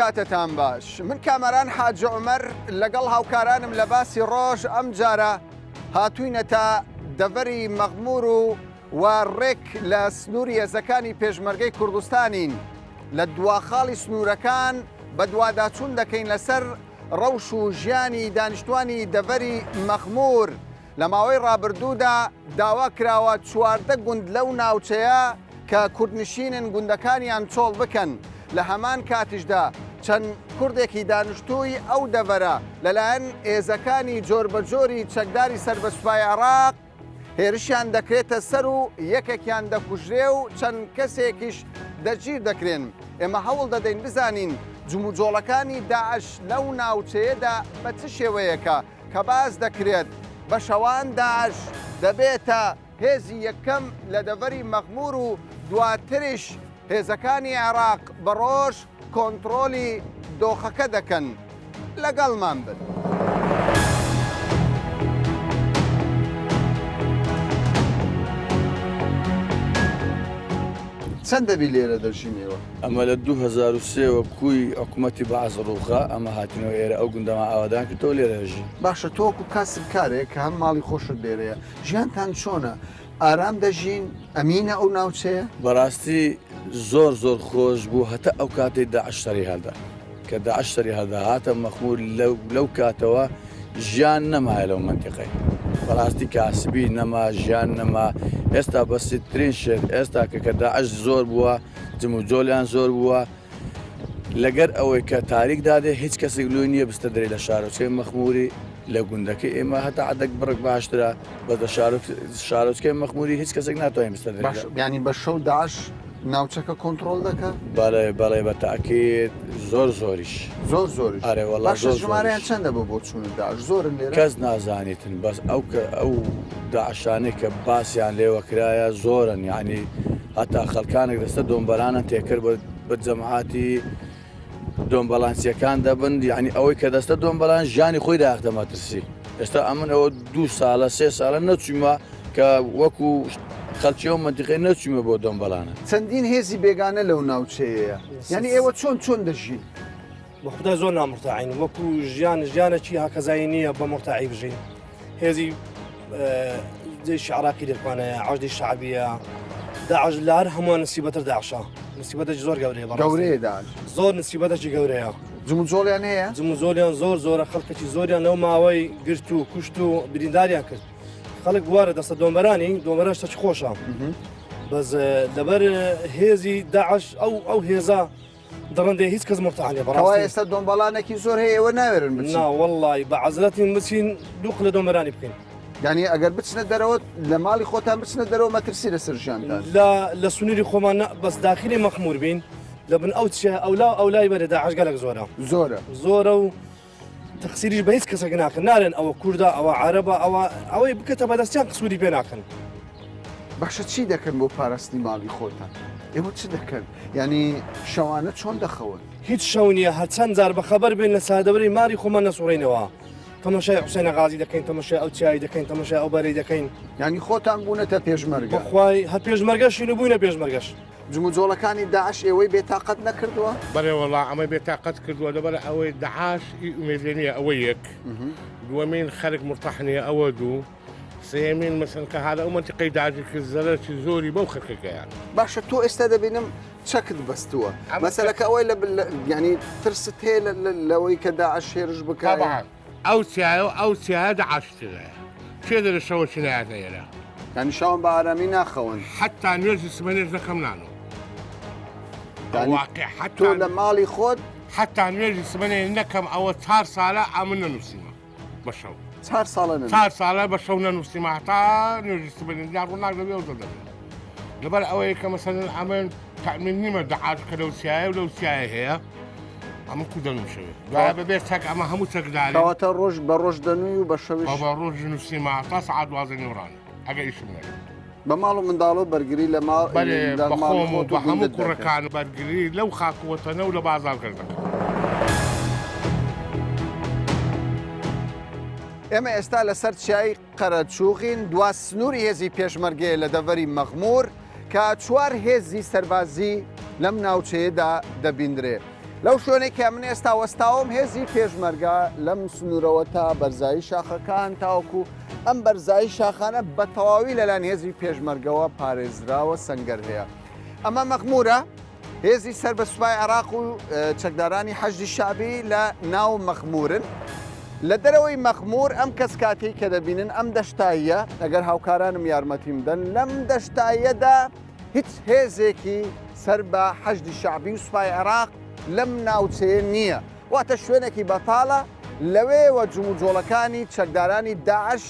کاتتان باش من کامەران حاجە عومەر لەگەڵ هاوکارانم لە باسی ڕۆژ ئەم جارە هاتووینەتە دەڤەری مەخخموور و ڕێک لە سنووری هێزەکانی پێشمەرگەی کوردستانین لە دواخاڵی سنوورەکان بە دوواداچوون دەکەین لەسەر ڕەوش و ژیانی دانیشتوانی دەڤەری مەخخموور لە ماوەی ڕابردوودا داوا کراوە 14 گوند لەو ناوچەیە کە کوردنشینن گوندەکانیان چۆڵ بکەن لە هەمان کاتیشدا چەند کوردێکی دانیشتووی ئەو دەڤەرە لەلایەن هێزەکانی جۆربەجۆری چەکداری سەربەسوپای عێراق هێرشیان دەکرێتە سەر و یەکێکیان دەکوژرێ و چەند کەسێکیش دەگیر دەکرێن ئێمە هەوڵ دەدەین بزانین جموجۆڵەکانی داعش لەو ناوچەیەدا بە چ شێوەیەکە کە باز دەکرێت بە شەوان داعش دەبێتە هێزی یەکەم لە دەڤەری مەخخموور و دواتریش هێزەکانی عێراق بە ڕۆژ کۆنتڕۆلی دۆخەکە دەکەن لەگەڵمان بن. چەند دەبی لێرە دەژینەوە؟ ئەمە لە 2003 کوی حکوومەتی بەعز ڕووخە ئەمە هاتینەوە ئێرە ئەو گوندەما ئاوادان کە تۆ لێرەژی. باشە تۆکو کاسب کارێک کە هەم ماڵی خۆشت لێرەیە ژیانتان چۆنە؟ ئارام دەژین ئەمینە ئەو ناوچەیە؟ بەڕاستی زۆر خۆش بوو هەتا ئەو کاتێک داعش سەری هەڵدا کە داعش سەری هەڵدا هاتە مەخخموور لەو کاتەوە ژیان نەمایە لەو منتیقەی بەڕاستی کاسبی نەما ژیان نەما ئێستا بەسیترین شێت ئێستا کە داعش زۆر بووە جموجۆلیان زۆر بووە لەگەر ئەوەی کە تاریک دادێ هیچ کەسێک لۆی نییە بستە دەرێ لە شارۆچەی مەخخمووری لە گوندەکەی ئێمە هەتا عەدەک بڕک باشترە بە شارۆچکەی مەخخمووری هیچ کەسێک ناتوانین بستە دەرێ. ینی بە شەو داعش ناوچەکە کۆنتڕۆڵ دەکات؟ بەڵێ بە تاکید زۆریش زۆریش ئارێ وەڵا ژمارەیان چەندە بۆ چوونە داعش زۆرن لێرە؟ کەس نازانیتن بەس ئەو داعشانەی کە باسییان لێوە کرایە زۆرن یعنی هەتا خەڵکانێک دەستە دۆمبەرانە تێکرد بە جەماعاتی دۆمبەلانسیەکان دەبن یعنی ئەوەی کە دەستە دۆمبەلان ژیانی خۆی داخدەمەترسی ئێستا ئەمن ئەوە 2 ساڵە 3 ساڵە نەچوومە کە وەکو خەڵکیەوە منتیقەی نەچوومە بۆ دۆمبەلانە. چەندین هێزی بێگانە لەو ناوچەیەیە یعنی ئێوە چۆن دەژین؟ بە خوددا زۆر نامرتاعین وەکو ژیانێکی هاکەزایی نییە بە مرتاعی بژین هێزی جێشی عێراقی دەکوانەیە عەودی شەعبیە داعش لە هەر هەمووان نسیبەتر داعشە نسیبەتێکی زۆر گەورەیە داعش زۆر نسیبەتێکی گەورەیە. جموجۆڵیان هەیە؟ جموجۆڵیان زۆرە خەڵکێکی زۆریان لەو ماوەی گرت و کوشت و برینداریان کرد خەڵک بوارە دەستە دۆمبەرانی دۆمبەران شتێکی خۆشە بەس لەبەر هێزی داعش ئەو هێزە دەڕەندێ هیچ کەس مرتاحانێ بەڕاستی ئێستا دۆمبەڵانێکی زۆر هەیە ئێوە ناوێرن بچین؟ نا وەڵڵی بە عەزرەتین بچین دووق لە دۆمبەرانی بکەین یعنی ئەگەر بچنە دەرەوە لە ماڵی خۆتان بچنە دەرەوە مەترسی لەسەر ژیانتان لە سنووری خۆمان بەس داخلی مەخخموور بین لە بن ئەو ئەولای بەرە داعش گەلێک زۆرە و تەخسیریش بە هیچ کەسێک ناکەن نارێن ئەوە کووردە ئەوە عەرەبە ئەوەی بکەتە بەدەستیان قسووری پێ ناکەن. باشە چی دەکەن بۆ پاراستنی ماڵی خۆتان؟ ئێوە چ دەکەن؟ ینی شەوانە چۆن دەخەون؟ هیچ شەو نییە هەرچەند جار بەخەبەر بێن لە سادەبەری ماری خۆمان نەسوڕێنەوە تەماشای حوسێنە غازی دەکەین تەماشای ئەو چیایی دەکەین تەماشای ئەو بەرەی دەکەین ینی خۆتان بوونەتە پێشمەرگە بەخوای هەر پێشمەرگەشین و بووینە پێشمەرگەش. جموجۆڵەکانی داعش ئێوەی بێتاقەت نەکردووە؟ بەڵێ وەڵا ئەمە بێتاقەت کردووە لەبەر ئەوەی داعش ئومێدێنیە ئەوە یەک دووەمین خەرک مرتەحنیە ئەوە دوو سێمین مەسەن کە هذا ئەو منتیقەی داعشی کرد زەرەرکی زۆری بەو خەرکەکەیان. باشە تۆ ئێستا دەبینم چەکت بەستووە مەسەلەکە ئەوەی ینی ترست هەیە لەوەی کە داعش هێرش بکات ئەو چیایە داعشترەیە چێ دەرە شەوە چنایەتە ئێرە ینی شەوان بە ئارامی ناخەون حتا نوێژی سبەنێژ دەکەم نانۆ تۆ لە ماڵی خۆت حتا نوێژی سبەنێ نەکەم ئەوە 4 ساڵە ئەمن نەنووسیمە بە شەو 4 ساڵە بە شەو نەنووسیمە هەتا نوێژی سبەنێ ڕوو ناگەبێ و دەدەبێت لەبەر ئەوەیە کە مەسەلەن ئەمن تەأمین نیمە داعش کە لەو سیایە و لەو سیایە هەیە ئەمە کو دەنووسەوێت دوایە بەبێت چەک ئەمە هەموو چەکداری کەواتە ڕۆژ بە ڕۆژ دەنووی و بە شەویش بە ڕۆژ نووسیمە تا سەعات 12 نیوڕانە ئەگە ئیشم نەکەم بە ماڵ و منداڵ و بەرگری لە ماڵ بەخۆم و بە هەموو کوڕەکان بەرگری لەو خاکوەتەنە و لە بازار کردەکە. ئێمە ئێستا لەسەر چیای قەرەچوخین دوا سنووری هێزی پێشمەرگەیە لە دەڤەری مەخخموور کە 4 هێزی سەربازی لەم ناوچەیەدا دەبیندرێ لەو شوێنێک کە من ئێستا وەستاوم هێزی پێشمەرگە لەم سنوورەوە تا بەرزایی شاخەکان تاوەکو ئەم بەرزایی شاخانە بە تەواوی لەلایەن هێزی پێشمەرگەوە پارێزراوە سەنگەر هەیە. ئەمە مەخخموورە هێزی سەر بە سوپای عێراق و چەکدارانی حەشدی شعبی لە ناو مەخخموورن. لە دەرەوەی مەخخموور ئەم کەس کاتێک کە دەبینن ئەم دەشتاییە ئەگەر هاوکارانم یارمەتیم بدەن لەم دەشتاییەدا هیچ هێزێکی سەر بە حەشدی شعبی و سوپای عێراق لەم ناوچەیە نییە. واتە شوێنێکی بەتاڵە لەوێوە جموجۆڵەکانی چەکدارانی داعش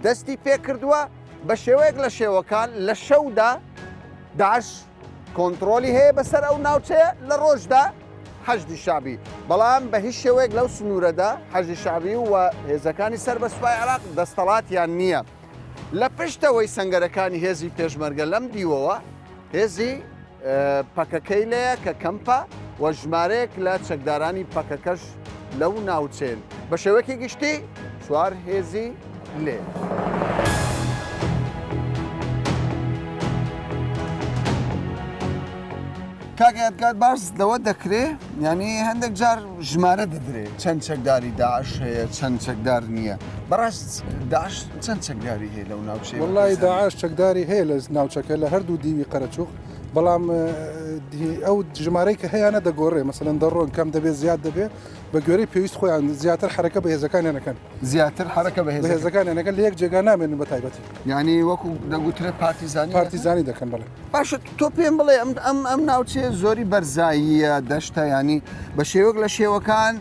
دەستی پێ کردووە بە شێوەیەک لە شێوەکان لە شەودا داعش کۆنتترۆلی هەیە بەسەر ئەو ناوچەیە لە ڕۆژدا حەشدی شعبی بەڵام بە هیچ شێوەیەک لەو سنوورەدا حەشدی شعبی و هێزەکانی سەر بە سوپای عێراق دەستەڵاتیان نییە. لە پشتەوەی سەنگەرەکانی هێزی پێشمەرگە لەم دیوەوە هێزی پەکەکەی لەیە کە کەمپە و ژمارەیەک لە چەکدارانی پەکەکەش لەو ناوچێن بە شێوەیەکی گشتی 4 هێزی لێ. کاکە یادگار باز لەوە دەکرێ ینی هەندێک جار ژمارە دەدرێت چەند چەکداری داعش هەیە چەند چەکدار نییە بەڕاست داعش چەند چەکداری هەیە لەو ناوچەیە؟ وەڵی داعش چەکداری هەیە لە ناوچەکە لە هەردوو دیوی قەرەچوخ بەڵام ئەو ژمارەی کە هەیەە دەگۆڕێ مەسەن دەڕۆن کەم دەبێت زیاد دەبێت بە گوێرەی پێویست خۆیان زیاتر حرەکە بە هێزەکانیانەکەن زیاتر حرەکە بە هێزەکانیانەکەن لە یەک جێگا نامێنن بە تایبەتی ینی وەکو دەگوترێت پارتیزانی دەکەن بڵێ. باشە تۆ پێم بڵێ ئەم ناوچێ زۆری بەرزاییە دەشتە ینی بە شێوەک لە شێوەکان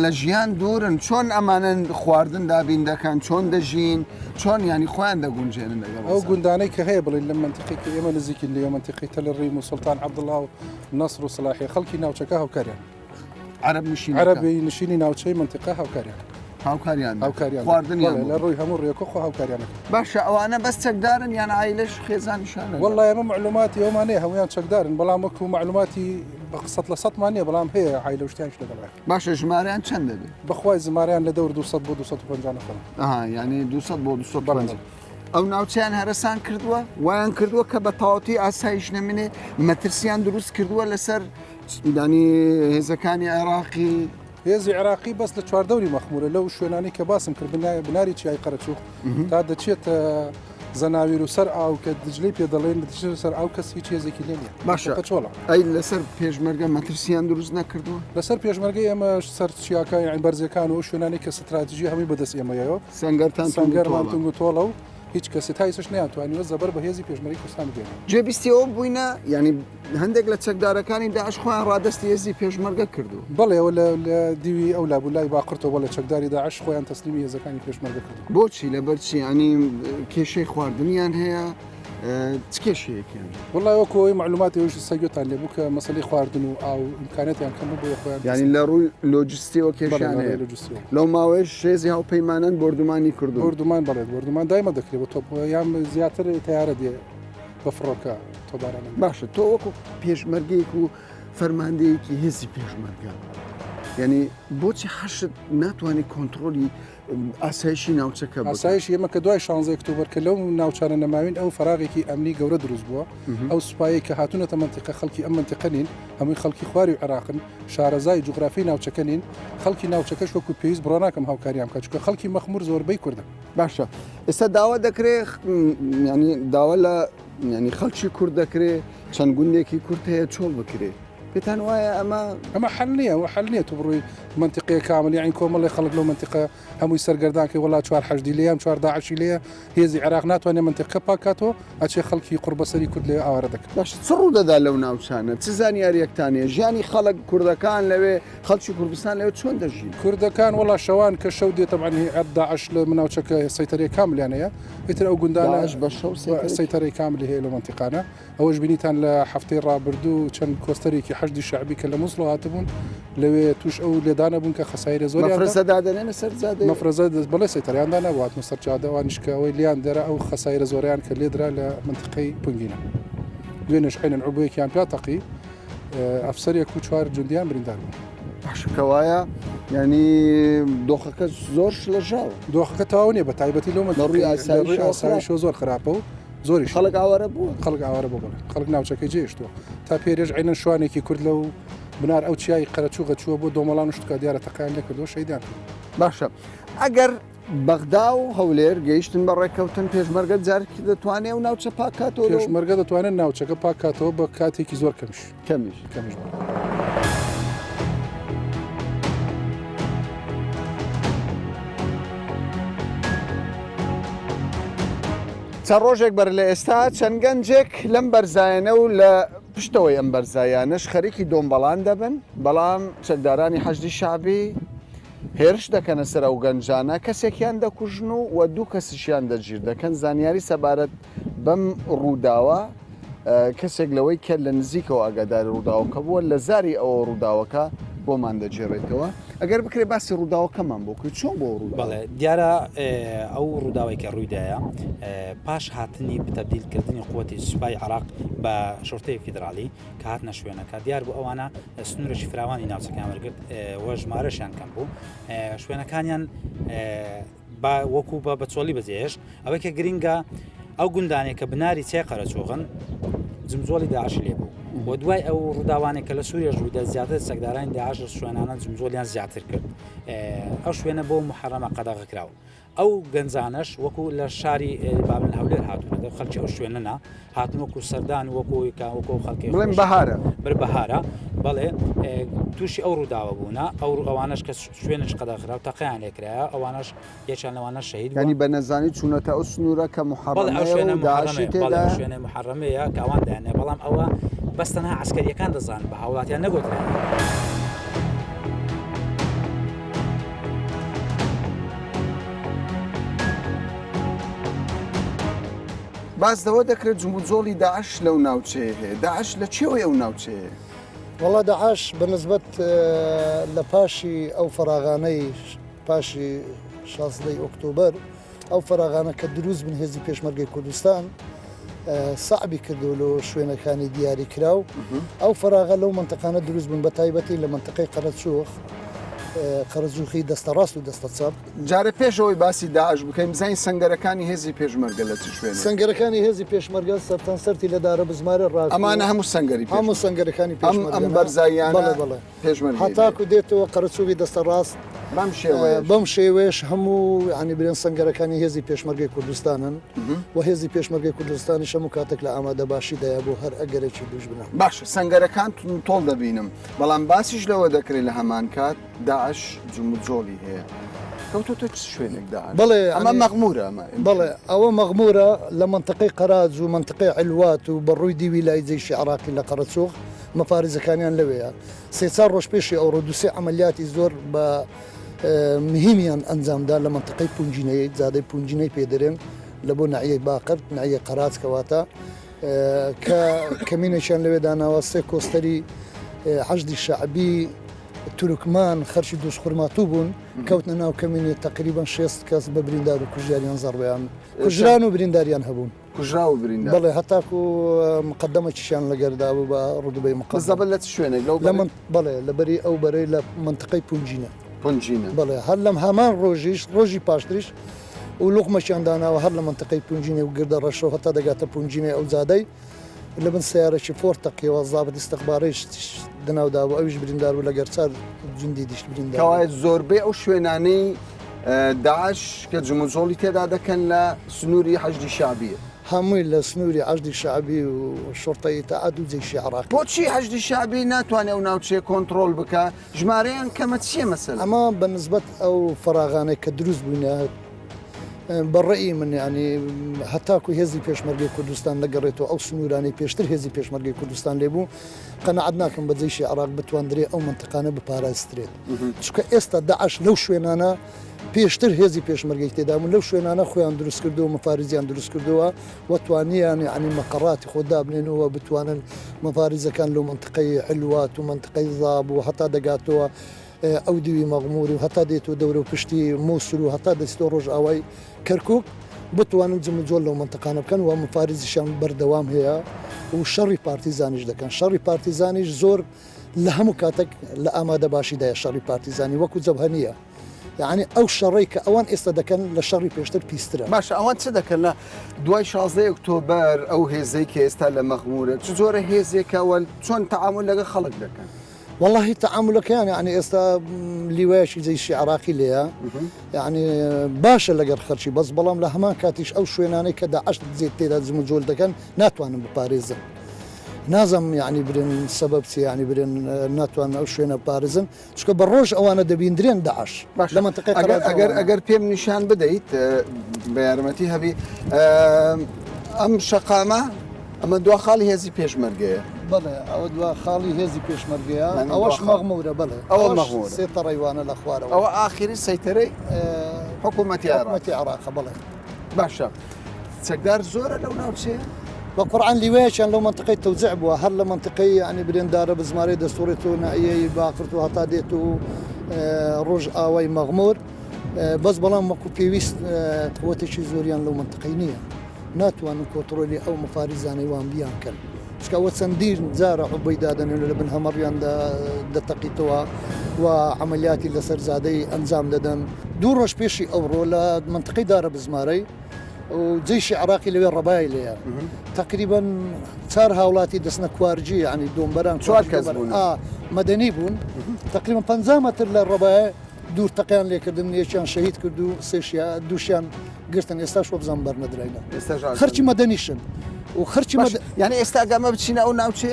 لە ژیان دوورن چۆن ئەمانن خواردن دابین دەکەن چۆن دەژین چۆن ینی خۆیان دەگونجێنن ئەو گوندانەی کە هەیە بڵێن لە منتیقی کە ئێمە نزیکین لێ منتیقی تەلەڕیم و سڵتان عەبدوڵڵا و نەسر و سڵاحی خەڵکی ناوچەکە هاوکاریان عەرەبی نشینی ناوچەی منتیقە هاوکاریان خواردنیان لە ڕووی هەموو ڕێکۆ خۆ هاوکاریانەکە. باشە ئەوانە بەس چەکدارن یان عایلەش خێزانیشانە؟ وەڵڵی ئەمە معلوماتی ئەومانەیە هەمویان چەکدارن بەڵام وەکو معلوماتی بە 100% نیە بەڵام هەیە عایلە شتیانش لەگەڵ. باشە ژمارەیان چەند دەبێت؟ بەخوای ژمارەیان لە دەور 200 بۆ 250 نەفەر. ینی 200 بۆ 250. ئەو ناوچیان هەرسان کردووە وایان کردووە کە بە تەواوەتی ئاسایش نەمێنێ مەترسیان دروست کردووە لەسەر دانی هێزەکانی عێراقی هێزی عێراقی بەس لە چواردەوری مەخخموورە لەو شوێنانی کە باسم کرد بناری چیای قەرەچوخ تا دەچێت زەناویر و سەر ئاو کە دجلەی پێ دەڵێن دژر سەر ئاو کەس هیچ هێزێکی لێ نیە. باشە چۆڵە ئەی لەسەر پێشمەرگە مەترسیان دروست نەکردووە؟ لەسەر پێشمەرگەی ئێمە سەر چیاکە یان بەرزەکان و شوێنانی کە ستراتیژی هەمووی بەدەست ئێمەیەوە سەنگەرمان تونگ و تۆڵە و هیچ کەسی تایسش نەیانتوانیوە زەبەر بە هێزی پێشمەرگی کوردستان بگەێنن. جێبیستیەوە بووینە ینی هەندێک لە چەکدارەکانی داعش خۆیان ڕادستی هێزی پێشمەرگە کردو. بەڵێەوە لە دیوی ئەو لابولای باقرتەوە لە چەکداری داعش خۆیان تەسلیمی هێزەکانی پێشمەرگە کردو. بۆچی لەبەرچی ینی کێشەی خواردنیان هەیە چ کێشەیەکیان؟ وڵای وەکۆی معلوماتی ئەوش سەگوتان لێبوو کە مەسەلەی خواردن و ئاو ئیمکانەتیان کەم بۆ خۆیان ینی لە ڕووی لۆجستیەوە کێشیان هەیە. لەو ماوەیەش شێزی هاوپەیمانان بردومانی کردو. بردومان دایمە دەکرێت بە تۆپ یان زیاتر تیارە دێ بە فڕۆکە تۆبارانە. باشە تۆ وەکو پێشمەرگەیەک و فەرماندەیەکی هێزی پێشمەرگە ینی بۆچی حەشت ناتوانێت کۆنتترۆلی ئاسایشی ناوچەکە بکات؟ ئاسایش ئێمە کە دوای 16 ئۆکتۆبەر کە لەو ناوچانە نەماوین ئەو فراغێکی ئەمنی گەورە دروست بووە ئەو سوپایی کە هاتوونەتە منتیقە خەڵکی ئەم منتیقە نین هەمووی خەڵکی خواری و عێراقن شارەزای جوغرافی ناوچەکە نین خەڵکی ناوچەکەش وەکو پێویست بڕۆ ناکەم هاوکاریان بکات چونکە خەڵکی مەخخموور زۆربەی کوردن. باشە ئێستا داوا دەکرێت ینی داوا لە ینی خەڵکی کورد دەکرێت چەند گوندێکی کورد هەیە چۆڵ بکرێت پێتان وایە ئەمە حل نییە و حل نییە تو بڕووی منتیقەیە کامل یاین کۆمەڵی خەڵک لەو منتیقە هەمووی سەرگەردان کە وڵات 4 حەشدی لێیان 4 داعشی لێیە هێزی عێراق ناتوانێت منتیقە پاکاتەوە ئەچێ خەڵکی قوربەسەری کورد لێ ئاوارە دەکات. باش چ ڕوو دەدا لەو ناوچانە چ زانیاریەکتانەیە ژیانی خەڵک کوردەکان لەوێ خەڵکی کوردستان لەوێ چۆن دەژین؟ کوردەکان وڵا شەوان کە شەو دێتە بەعنی داعش لە مناوچەکە سەیتەرەی کاملیانەیە ئیتر ئەو گوندانە بە شەو سەیتەرەی کاملی هەیە لە منتیقانە ئەوەش بینیتان لە هەفتەی ڕابردوو چەند کۆستەرێکی حەشدی شعبی کە لە مووسڵ هاتبوون لەوێ توش ئەو لێدانە بوون کە خەسایرە زۆر مەفرەزە بەڵێ سەیتەریاندا نەبواتمە سەر جادەوە نیشکەوەی لیان دەرە ئەو خەسایرە زۆریان کە لێدرا لە منتیقەی پنگینە دوێنێش حینن عوبەیەکیان پیا تەقی ئەفسەرێک و 4 جوندیان بریندار بوون. باشکەوایە ینی دۆخەکە زۆر لەژاوە دۆخەکە تەواو نیە بە تایبەتی لەو ڕووی ئاسایشەوە زۆر خراپە و زۆری خەڵک ئاوارە بوو خەڵک ئاوارە بۆ بڵێ خەڵک ناوچەکەی جێشتووە تا پێرێژ عینەن شوانێکی کورد لەو بنار ئەو چیای قەرەچوخە چووە بۆ دۆمەڵان و شتکە دیارە تەقیان لێکردەوە شەیدیان کرد. باشە ئەگەر بەغدا و هەولێر گەیشتن بە ڕێکەوتن پێشمەرگە جارکی دەتوانێت و ناوچە پاکاتەوە پێشمەرگە دەتوانێت ناوچەکە پاکاتەوە بە کاتێکی زۆر کەمیش. چەند ڕۆژێک بەر لە ئێستا چەند گەنجێک لەم بەرزایەنە و لە پشتەوەی ئەم بەرزایانەش خەریکی دۆمبەڵان دەبن بەڵام چەکدارانی حەشدی شعبی هێرش دەکەنە سەر ئەو گەنجانە کەسێکیان دەکوژن و دوو کەسیشیان دەگیر دەکەن زانیاری سەبارەت بەم ڕووداوە کەسێک لەوەی کە لە نزیکەوە ئاگاداری ڕووداوەکە بووە لە زاری ئەوە ڕووداوەکە بۆمان دەجێڕێتەوە ئەگەر بکرێ باسی ڕووداوەکەمان بۆ کرد چۆن بۆ ڕوو بەڵێ دیارە ئەو ڕووداوی کە ڕوویدایە پاش هاتنی بتەبدیلکردنی قوتی سوپای عراق بە شۆرتەی فیدرالی کە هاتنە شوێنەکە دیار بوو ئەوانە سنوورێکی فراوانی ناوچەکان وەرگرت وە ژمارەشیان کەم بوو شوێنەکانیان وەکو بە چۆلی بەجێش ئەوەی کە گرینگە ئەو گوندانێک کە بناری چێ قەرەچوخن جموجۆڵی داعش لێ بوو و دوای ئەو ڕووداوانێک کە لە سووریا ڕوویدا زیاتر چەکدارانی داعش شوێنانە جموجۆلیان زیاتر کرد ئەو شوێنە بۆ محەرەمە قەدەغەکراوە ئەو گەنجانەش وەکو لە شاری بابل هەولێر هاتوونەوە خەڵکی ئەو شوێنەنا هاتن وەکو سەردان وەکو خەڵکی بڵێن بەهارە بەهارە بەڵێ تووشی ئەو ڕووداوە بوونە ئەوانش کە شوێنش قەدەغراو تەقییان لێکرایە ئەوانش یەکیان لەوانە شەهید ینی بە نەزانی چوونەتە ئەو سنوورە کە شوێنە محەرەمەیە کە ئەوان دایانێ بەڵام ئەوە بەستەنها عسکەریەکان دەزان بە هاوڵاتیان نەگوترا. بازدەوە دەکرێت جموجۆڵی داعش لەو ناوچەیە هەیە داعش لە چێوەی ئەو ناوچەیە؟ وەڵا داعش بەنسبەت لە پاشی ئەو فەراغانەی پاشی 16 ئۆکتۆبەر ئەو فەراغانە کە دروست بن هێزی پێشمەرگەی کوردستان سعبی کردو لە شوێنەکانی دیاری کراو ئەو فەراغە لەو منتەقانە دروست بن بە تایبەتی لە منتەقەی قەرەچوخی دەستە ڕاست و دەستە چاپ. جارە پێشەوەی باسی داعش بکەین بزانین سنگەرەکانی هێزی پێشمەرگە لە چ شوێنە؟ سنگەرەکانی هێزی پێشمەرگە سەرتان سەرتی لە دارە بزمارە ڕاست ئەمانە هەموو سنگەری هەموو سنگەرەکانی پێشمەرگە ئەم بەرزاییانە پێشمەرگە هەتاکو دێتەوە قەرەچوخی دەستە ڕاست بەم شێوەیەش هەموو ینی برێن سنگەرەکانی هێزی پێشمەرگەی کوردستانن و هێزی پێشمەرگەی کوردستانی هەموو کاتێک لە ئامادە باشی دەیە بۆ هەر ئەگەرێکی دوش بنە. باش سنگەرەکان تۆڵ دەبینم بەڵام باسیش لەوە دەکرێت لە هەمان کات داعش جموجۆڵی هەیە کەوتۆتە شوێنێک داعش بەڵێ ئەمە مەخخموورە بەڵێ ئەوە مەخخموورە لە منتەقەی قەراج و منتەقەی عیلوات و بەڕووی دیوی لای جەیشی عراقی لە قەرەچوخ مەپارێزەکانیان لەوەیە سێ-چوار ڕۆژ پێشی ئەوڕۆ دووسێ عەمەلیاتی زۆر بە مهمیان ئەنجامدا لە منتەقەی پونجینەیە زادەی پونجینەی پێدەرێن لە بۆ ناحیەی باقر ناحیەی قەراج کەواتە کە کەمینێکیان لەوێ داناوە سێ کۆستەری حەشدی شعبی تورکمان خەرشی دووش خورماتوو بوون کەوتنە ناو کەمینێ تقریبان 6 کەس بە بریندار و کوژیاریان زەڕویان کوژران و برینداریان هەبوون کوژرا و بریندار بەڵێ هەتاکو مقدمەکیشیان لەگەردا بوو بە ڕوودبەی مقدمە لە شوێنێک لەو بەڵێ لەبەری ئەو بەرەی لە منتەقەی پونجینە بەڵێ هەر لەم هەمان ڕۆژی پاشتریش و لوقمەکیان داناوە هەر لە منتەقەی پونجینە و گردە ڕەشەوە هەتا دەگاتە پونجینە ئەو زادەی لە بن سیارەکی فۆرتەقیەوە زابەت استەخبارەیش دناودا بوو ئەویش بریندار و لەگەر چار جوندی دیشت بریندار کەوایە زۆربەی ئەو شوێنانەی داعش کە جموجۆڵی تێدا دەکەن لە سنووری حەشدی شعبیە هەمووی لە سنووری حەشدی شعبی و شۆرتەی تەعاد و جەیشی عراق بۆچی حەشدی شعبی ناتوانێت ئەو ناوچەیە کۆنتڕۆڵ بکە ژمارەیان کەمە چییە مەسەلا ئەمە بەنسبەت ئەو فەراغانەی کە دروست بوونە بەڕێی من ینی هەتاکو هێزی پێشمەرگەی کوردستان لەگەڕێتەوە ئەو سنوورانی پێشتر هێزی پێشمەرگەی کوردستان لێبوو قەنەعەت ناکەم بە جەیشی عراق بتواندرێ ئەو منتەقانە بپاراسترێت چونکە ئێستا داعش لەو شوێنانە پێشتر هێزی پێشمەرگەی تێدامون لەو شوێنانە خۆیان دروست کردەوە مەفارزیان دروست کردەوە وەتوانیان ینی مەقەڕاتی خۆدا بنێنەوە بتوانن مەفارزەکان لەو منتەقەی عیلوات و منتەقەی زاب و هەتا دەگاتەوە ئەو دیوی مەخخموور و هەتا دێتەوە دەورە و پشتی مووسول و هەتا دەستەوە ڕۆژ ئاوای کەرکووک بتوانن جموجۆڵ لەو منتەقانە بکەن و مەفارزیشان بەردەوام هەیە و شەڕی پارتیزانیش دەکەن شەڕی پارتیزانیش زۆر لە هەموو کاتێک لە ئامادە باشیدایە شەڕی پارتیزانی وەکو جەبهەنیە یعنی ئەو شەڕی کە ئەوان ئێستا دەکەن لە شەڕی پێشتر پیسترە باشە ئەوان چ دەکەن لە دوای 16 ئۆکتۆبەر ئەو هێزەی کە ئێستا لە مەخخموورە چ جۆرە هێزێکەوە چۆن تەعامل لەگە خەڵک دەکەن والله تعاملەکەیان یعنی ئێستا لیوایەکی جێیشی عراقی لێە یعنی باشە لەگەر خەرچی بەس بەڵام لە هەمان کاتیش ئەو شوێنانەی کە داعش جێت تێدا جموجۆل دەکەن ناتوانن بپارێزن نازم یعنی برن سبب چی یعنی برن ناتوان ئەو شوێنە پارێزن چکە بە ڕۆژ ئەوانە دەبیندرێن داعش لە منطقەی ئەگەر پێم نیشان بدەیت بە یارمەتی هەبی ئەم شەقامە ئەمە دوا خاڵی هێزی پێشمەرگەیە بەڵێ ئەوە دوا خاڵی هێزی پێشمەرگەیە ئەوەش مەخخموورە بەڵێ ئەوە مەخخموور سێتە ڕێوانە لە خوارەوە ئەوە ئاخری سەیتەرەی حکوومەتی عراق بەڵێ باشە چەکدار زۆرە لەو ناوچەیە بقرآن لوايشان لو منطقة توزيع بوا هل منطقة يعني بدين دار بزماري دستورتو نائية باقرتو هتا ديتو روج آوي مغمور بس بلان ماكو بيويست قوتي شي زوريان لو منطقينية ناتوان كوترولي أو مفارزاني وان بيان كل شكا وتسندير زارع عبيدادن ولا بن همريان دا تقيتوها وعملياتي لسر زادي أنزام ددن دوروش بيشي أورو لمنطقة دار بزماري وجيش عراقي لوين ربايل يعني تقريبا صار هاولاتي دسنا كوارجي يعني دومبران شو كسبون مدني بون تقريبا 5 متر للربايل دور تقيان لي كردن يشان شهيد كردو سيشيا دوشان قرتن استاش وبزنبر ندرينا خرچي مدنيشن وخرچي يعني استاقامه بتشينا او ناوتشي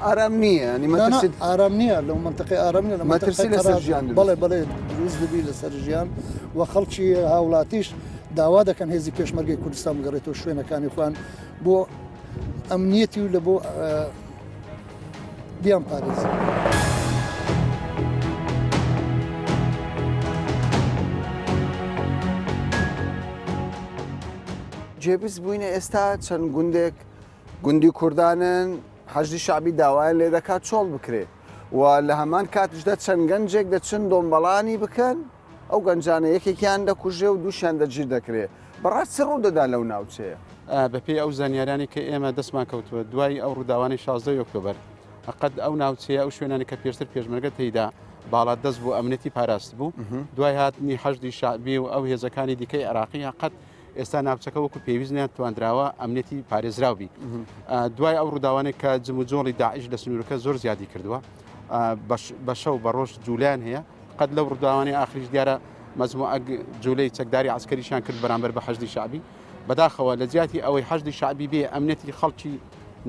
ارامنيه يعني ما ترسل ارامنيه لو منطقه ارامنيه ما ترسل لسرجيان بلا جوز دبي لسرجيان وخلشي هاولاتيش داوا دەکەن هێزی پێشمەرگەی کوردستان بگەڕێتەوە شوێنەکانی خوان بۆ ئەمنیەتی و لە بۆ بیان پارێزی جێبیست بووینە ئێستا چەند گوندێک گوندی کوردانن حەشدی شعبی داوایان لێ دەکات چۆڵ بکرێ و لە هەمان کاتشدا چەند گەنجێک دەچن دۆمبەڵانی بکەن ئەو گەنجانە یەکێکیان دەکوژێ و دووشیان دەگیر دەکرێت بەڕاست ڕوو دەدا لەو ناوچەیە بەپێی ئەو زانیارانی کە ئێمە دەستمان کەوتووە دوای ئەو ڕووداوانی 16 ئۆکتۆبەر قەت ئەو ناوچەیە ئەو شوێنانی کە پێشتر پێشمەرگە تێیدا باڵات دەست بوو ئەمنێتی پاراست بوو دوای هاتنی حەشدی شعبی و ئەو هێزەکانی دیکەی عراقی قەت ئێستا ناوچەکە وەکو پێویستیان توانراوە ئەمنێتی پارێزراوبی دوای ئەو ڕووداوانێک کە جموجۆڵی داعش لە سنوورەکە زۆر زیادی کردووە بە شەو بە ڕۆژ جوولیان هەیە قەت لەو ڕووداوانی ئاخریش دیارە مەزموعە جوولەی چەکداری عسکەریشان کرد بەرامبەر بە حەشدی شعبی بەداخەوە لە جیاتی ئەوەی حەشدی شعبی بێ ئەمنێتی خەڵکی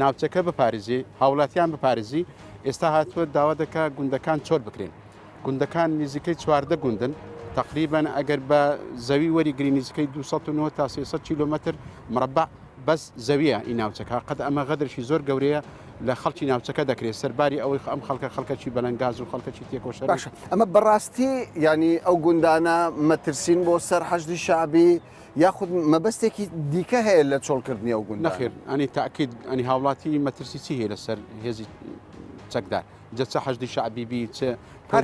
ناوچەکە بپارێزێ هاوڵاتیان بپارێزی ئێستا هاتووە داوا دەکا گوندەکان چۆل بکرێن گوندەکان نزیکەی 14 گوندن تقریبا ئەگەر بە زەوی وەریگری نزیکەی 209 تا 300 کیلومتر مربع بەس زەویە ئی ناوچەکە قەت ئەمە غەدرشی زۆر گەورەیە لە خەڵکی ناوچەکە دەکرێت سەرباری ئەوەی ئەم خەڵکەکی بەلەنگاز و خەڵکەکی تێکۆشە باشە ئەمە بەڕاستی ینی ئەو گوندانە مەترسین بۆ سەر حەشدی شعبی یاخود مەبەستێکی دیکە هەیە لە چۆڵکردنی ئەو گوند نەخێر ئەنی تاکید ئەنی هاوڵاتی مەترسی چی هەیە لەسەر هێزی چەکدار جە حەشدی شعبی بی چ هەر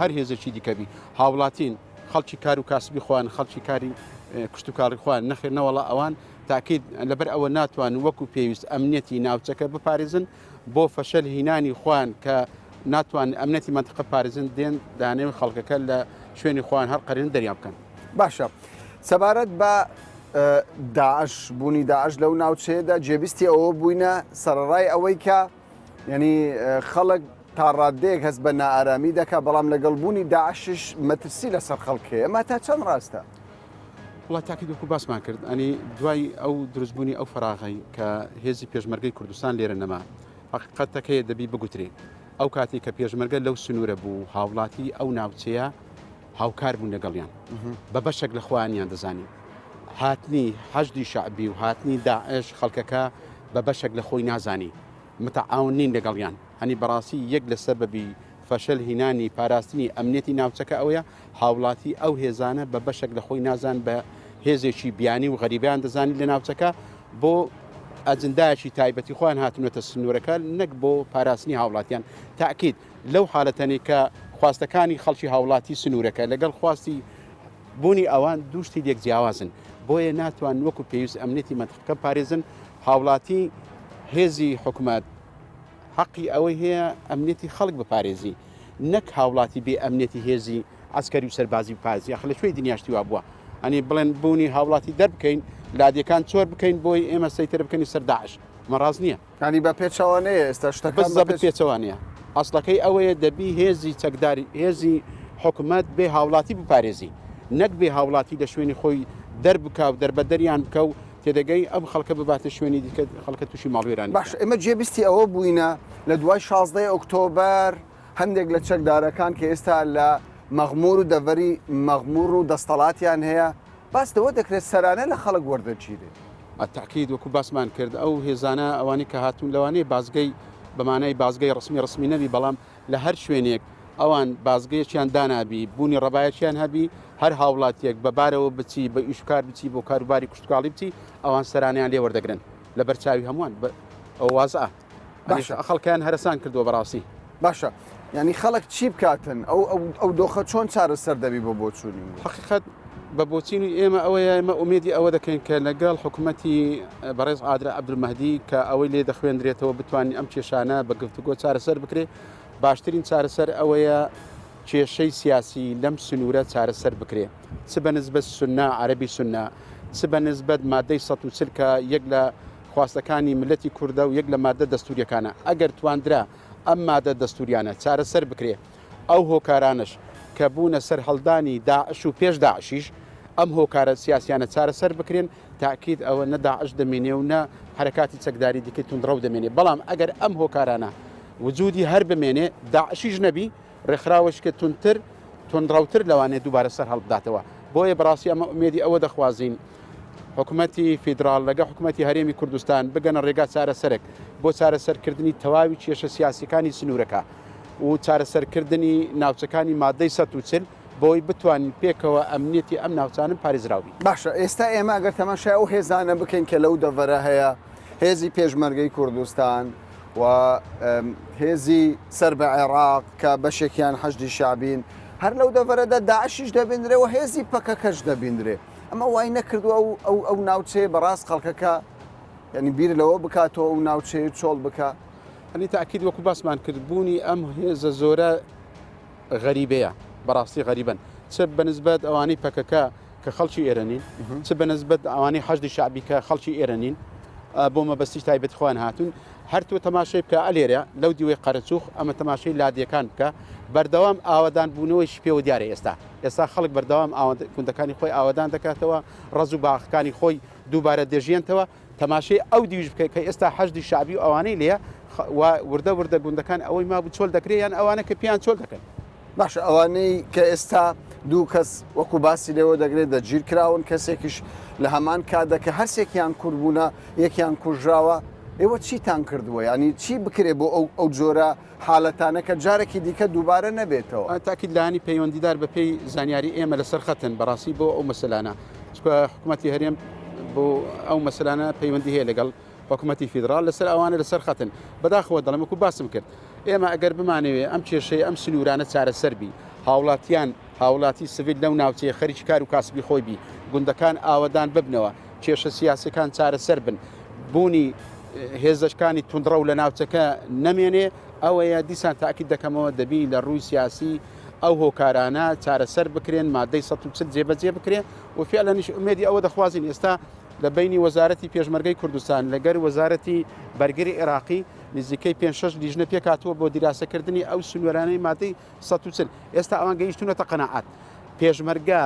هەر هێزێکی دیکەبی هاوڵاتین خەڵکی کار و کاسبی خوان خەڵکی کاری کشتتوکاری خوان نەخێر نەوەڵە ئەوان تاکید لەبەر ئەوە ناتوان وەکو پێویست ئەمنێتی ناوچەکە بپارێزن بۆ فەشەل هینانی خوان کە ناتوان ئەمنێتی منطقە پارێزن دێن دانێ خەڵکەکە لە شوێنی خوان هەر قەرێن دەریان بکەن باشە سەبارەت بە داعش بوونی داعش لەو ناوچەیەدا جێبیستی ئەوە بووینە سەرڕای ئەوەی کە یعنی خەڵک تا ڕادەیەک هەست بە نائارامی دەکا بەڵام لەگەڵبوونی داعشش مەترسی لەسەر خەڵکەیە ئەمە تا چەند ڕاستە وڵات تاکید وەکو باسمان کرد ئەنی دوای ئەو دروستبوونی ئەو فراغی کە هێزی پێشمەرگەی کوردستان لێرە نەما حقیقەتەکەیە دەبی بگوترێ ئەو کاتی کە پێشمەرگە لەو سنوورە بوو هاوڵاتی ئەو ناوچەیە هاوکار بوون لەگەڵیان بە بەشێک لە خوانیان دەزانی هاتنی حەشدی شعبی و هاتنی داعش خەڵکەکە بە بەشێک لە خۆی نازانی متعاونین لەگەڵیان هەنی بەڕاستی یەک لە سەبەبی فەشەل هینانی پاراستنی ئەمنێتی ناوچەکە ئەوەیە هاوڵاتی ئەو هێزانە بە بەشێک لە خۆی نازان بە هێزێکی بیانی و غەریبیان دەزانی لە ناوچەکە بۆ ئەجندایەکی تایبەتی خۆیان هاتنوێتە سنوورەکە نەک بۆ پاراستنی هاوڵاتیان تاکید لەو حالەتەنێ کە خواستەکانی خەڵکی هاوڵاتی سنوورەکە لەگەڵ خواستی بوونی ئەوان دووشتی لێک جیاوازن بۆیە ناتوان وەکو پێویست ئەمنێتی منطقەکە پارێزن هاوڵاتی هێزی حکومەت حەقی ئەوەی هەیە ئەمنێتی خەڵک بپارێزی نەک هاوڵاتی بێ ئەمنێتی هێزی عسکەری و سەربازی بپارێزی ئەخ لە شوێی دنیاشتی وا بووە ئەنی بڵێن بوونی هاوڵاتی دەربکەین لادیەکان چۆر بکەین بۆی ئێمە سەیتر بکەنی سەر داعش مەڕاز نییە ینی بە پێچەوانەیە ئێستا شتەکە پێچەوانەیە ئەسڵەکەی ئەوەیە دەبی هێزی چەکداری هێزی حکوومەت بێ هاوڵاتی بپارێزی نەک بێ هاوڵاتی لە شوێنی خۆی دەربکە و دەربەدەریان بکە و تێدەگەی ئەم خەڵکە بباتە شوێنی دیکە خەڵکە تووشی ماڵوێرانی باش ئێمە جێبیستی ئەوە بووینە لە دوای 16 ئۆکتۆبەر هەندێک لە چەکدارەکان کە ئێستا لە مەخخموور و دەڤەری مەخخموور و دەستەڵاتیان هەیە باستەوە دەکرێت سەرانە لە خەڵک وەردەگیرێت تاکید وەکو باسمان کرد ئەو هێزانە ئەوانی کە هاتوون لەوانەیە بازگەی بەمانای بازگەی ڕسمی نەبی بەڵام لە هەر شوێنێک ئەوان بازگەیەکیان دانابی بوونی ڕەبایەتیان هەبی هەر هاوڵاتیەک بەبارەوە بچی بە ئیشکار بچی بۆ کاروباری کوشتکاڵی بچی ئەوان سەرانیان لێ وەردەگرن لە بەرچاوی هەمووان ئەو وازە خەڵکیان هەرسان کردووە بەڕاستی باشە ینی خەڵک چی بکاتن ئەو دۆخە چۆن چارەسەر دەبی بۆ بۆچوونی حقیقەت بە بۆچینی ئێمە ئەوەیە ئێمە ئومێدی ئەوە دەکەین کە لەگەڵ حکوومەتی بەڕێز ئادرا عەبدولمەهدی کە ئەوەی لێ دەخوێندرێتەوە بتوانین ئەم کێشانە بە گفتوگۆ چارەسەر بکرێ باشترین چارەسەر ئەوەیە کێشەی سیاسی لەم سنوورە چارەسەر بکرێ چ بە نسبەت سوننا عەرەبی سوننا چ بە نسبەت مادەی 140 کە یەک لە خواستەکانی ملەتی کوردە و یەک لە مادە دەستوریەکانە ئەگەر توانرا ئەم مادە دەستوریانە چارەسەر بکرێ ئەو هۆکارانش کە بوونە سەر هەڵدانی داعش و پێش داعشیش ئەم هۆکارە سیاسیانە چارەسەر بکرێن تاکید ئەوە نە داعش دەمێنێ و نە حرکاتی چەکداری دیکە توندڕەو دەمێنێ بەڵام ئەگەر ئەم هۆکارانە وجودی هەر بمێنێ داعشیش نەبی ڕێکخراوەشکە تونندڕەوتر لەوانێت دووبارە سەر هەڵبداتەوە بۆیە بەڕاستی ئەمە ئومێدی ئەوە دەخوازین حکوومەتی فیدرال لەگە حکوومەتی هەرێمی کوردستان بگەنە ڕێگا چارەسەرێک بۆ چارەسەرکردنی تەواوی کێشە سیاسیەکانی سنوورەکە و چارەسەرکردنی ناوچەکانی مادەی 140 بۆی بتوانین پێکەوە ئەمنیەتی ئەم ناوچانم پارێزراوی باشە ئێستا ئێمە ئەگەر تەماشای ئەو هێزانە بکەین کە لەو دەڤەرە هەیە هێزی پێشمەرگەی کوردستان و هێزی سەر بە عێراق کە بەشێکیان حەشدی شعبین هەر لەو دەڤەرەدا داعشیش دەبیندرێ و هێزی پەکەکەش دەبیندرێ ئەمە وای نەکردووە ئەو ناوچەیە بەڕاست خەڵکەکە ینی بیر لەوە بکاتەوە ئەو ناوچەیە چۆڵ بکە ئەنی تاکید وەکو باسمان کرد بوونی ئەم هێزە زۆرە غەریبەیە بەڕاستی غەریبن چ بەنسبەت ئەوانەی پەکەکە کە خەڵکی ئێرەنین چ بەنسبەت ئەوانەی حەشدی شعبی کە خەڵکی ئێرەنین بۆ مەبەستی تایبەت خوان هاتون هەرتووە تەماشای بکە ئەلێرە لەو دیوەی قەرەچوخ ئەمە تەماشای لادیەکان بکە بەردەوام ئاوادان بوونەوەی پێوە دیارە ئێستا خەڵک بەردەوام کوندەکانی خۆی ئاوادان دەکاتەوە ڕز و باخەکانی خۆی دووبارە دێژێنتەوە تەماشای ئەو دیویش بکە کە ئێستا حەشدی شعبی و ئەوانەی لێە وردە گوندەکان ئەوەی مابوو چۆل دەکرێت یان ئەوانە کە پیان چۆل دەکەن باشە ئەوانەی کە ئێستا دوو کەس وەکو باسی لێوە دەگرێت دەگیر کراون کەسێکیش لە هەمان کادەکە هەرسێکیان کوردبوونا یەکیان کوژراوە ئێوە چیتان کردووە ینی چی بکرێ بۆ ئەو جۆرە حاڵەتانە کە جارێکی دیکە دووبارە نەبێتەوە تاکید لانی پەیوەندیدار بە پێی زانیاری ئێمە لەسەر خەتن بەڕاستی بۆ ئەو مەسەلانە حکوومەتی هەرێم بۆ ئەو مەسەلانە پەیوەندی هەیە لەگەڵ حکوومەتی فیدرال لەسەر ئەوانە لەسەر خەتن بەداخەوە دەڵێمەکو باسم کرد ئێمە ئەگەر بمانەوێ ئەم کێشەی ئەم سنوورانە چارەسەربی هاوڵاتی سڤیل لەو ناوچەیە خەریکی کار و کاسبی خۆی بی گوندەکان ئاوادان ببنەوە کێشە سیاسەکان چارەسەر بن بوونی هێزەکانی توندڕە و لە ناوچەکە نەمێنێ ئەوەیە دیسان تاکید دەکەمەوە دەبی لە ڕووی سیاسی ئەو هۆکارانە چارەسەر بکرێن مادەی 140 جێبەجێ بکرێن و فعلەنیش ئومێدی ئەوە دەخوازین ئێستا لە بینی وەزارەتی پێشمەرگەی کوردستان لەگەر وەزارەتی بەرگری عێراقی نزیکەی 5-6 لیژنە پێکاتوە بۆ دیراسەکردنی ئەو سنوورانەی مادەی 140 ئێستا ئەوان گەیشتونەتە قەناعات پێشمەرگە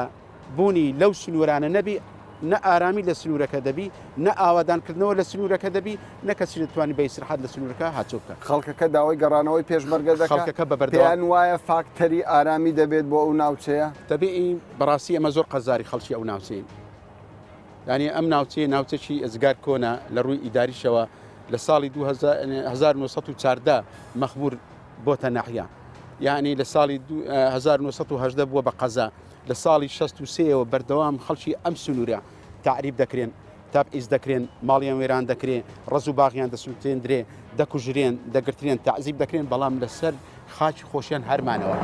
بوونی لەو سنوورانە نەبی نە ئارامی لە سنوورەکە دەبی نە ئاوادانکردنەوە لە سنوورەکە دەبی نە کەسی دەتوانانی بە ئیسراحەت لە سنوورەکە هاتوو بکە خەڵکەکە داوای گەڕانەوەی پێشمەرگە خەڵکەکە بەبەردەوام وایە فاکتەری ئارامی دەبێت بۆ ئەو ناوچەیە دەبێ بەڕاستی ئەمە زۆر قەزاری خەڵکی ئەو ناوچەیە ینی ئەم ناوچەی ئەزگار کۆنا لە ڕووی ئیداریشەوە لە ساڵی 1940 مەخخموور بۆتە ناحیا یعنی لە ساڵی 1970 بووە بە قەزا لە ساڵی 63ەوە بەردەوام خەڵکی ئەم سنوورە تعریب دەکرێن تابعیز دەکرێن ماڵیان وێران دەکرێن ڕز و باغیان دەسووتێندرێ دەکوژرێن دەگرترێن تعزیب دەکرێن بەڵام لەسەر خاچی خۆشیان هەرمانەوە.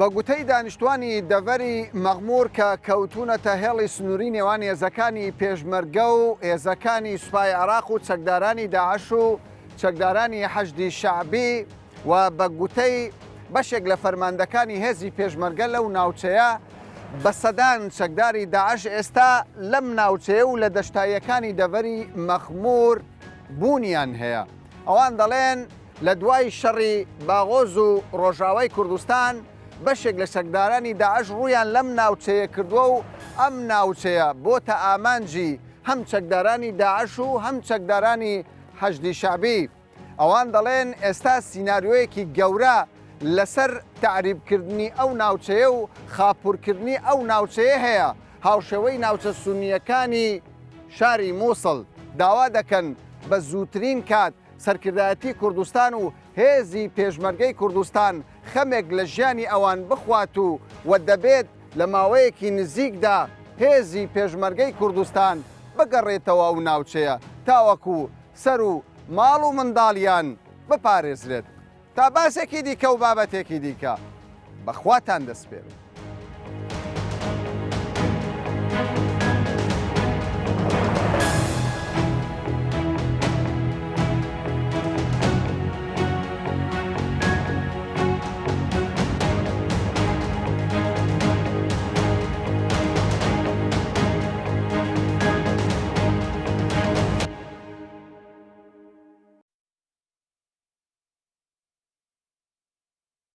بە گوتەی دانیشتوانی دەڤەری مەخخموور کە کەوتونەتە هێڵی سنووری نێوان هێزەکانی پێشمەرگە و هێزەکانی سوپای عێراق و چەکدارانی داعش و چەکدارانی حەشدی شعبی و بە گوتەی بەشێک لە فەرماندەکانی هێزی پێشمەرگە لەو ناوچەیە بە سەدان چەکداری داعش ئێستا لەم ناوچەیە و لە دەشتاییەکانی دەڤەری مەخخموور بوونیان هەیە. ئەوان دەڵێن لە دوای شەڕی باغۆز و ڕۆژاوای کوردستان بەشێک لە چەکدارانی داعش ڕوویان لەم ناوچەیە کردووە و ئەم ناوچەیە بۆتە ئامانجی هەم چەکدارانی داعش و هەم چەکدارانی حەشدی شعبی. ئەوان دەڵێن ئێستا سیناریۆیەکی گەورە لەسەر تعریبکردنی ئەو ناوچەیە و خاپورکردنی ئەو ناوچەیە هەیە. هاوشێوەی ناوچە سونیەکانی شاری مووسڵ داوا دەکەن بە زووترین کات سەرکردایەتی کوردستان و هێزی پێشمەرگەی کوردستان خەمێک لە ژیانی ئەوان بخوات و دەبێت لە ماوەیەکی نزیکدا هێزی پێشمەرگەی کوردستان بگەڕێتەوە ئەو ناوچەیە تاوەکو سەر و ماڵ و منداڵیان بپارێزرێت. تا باسێکی دیکە و بابەتێکی دیکە بەخواتان دەسپێرم.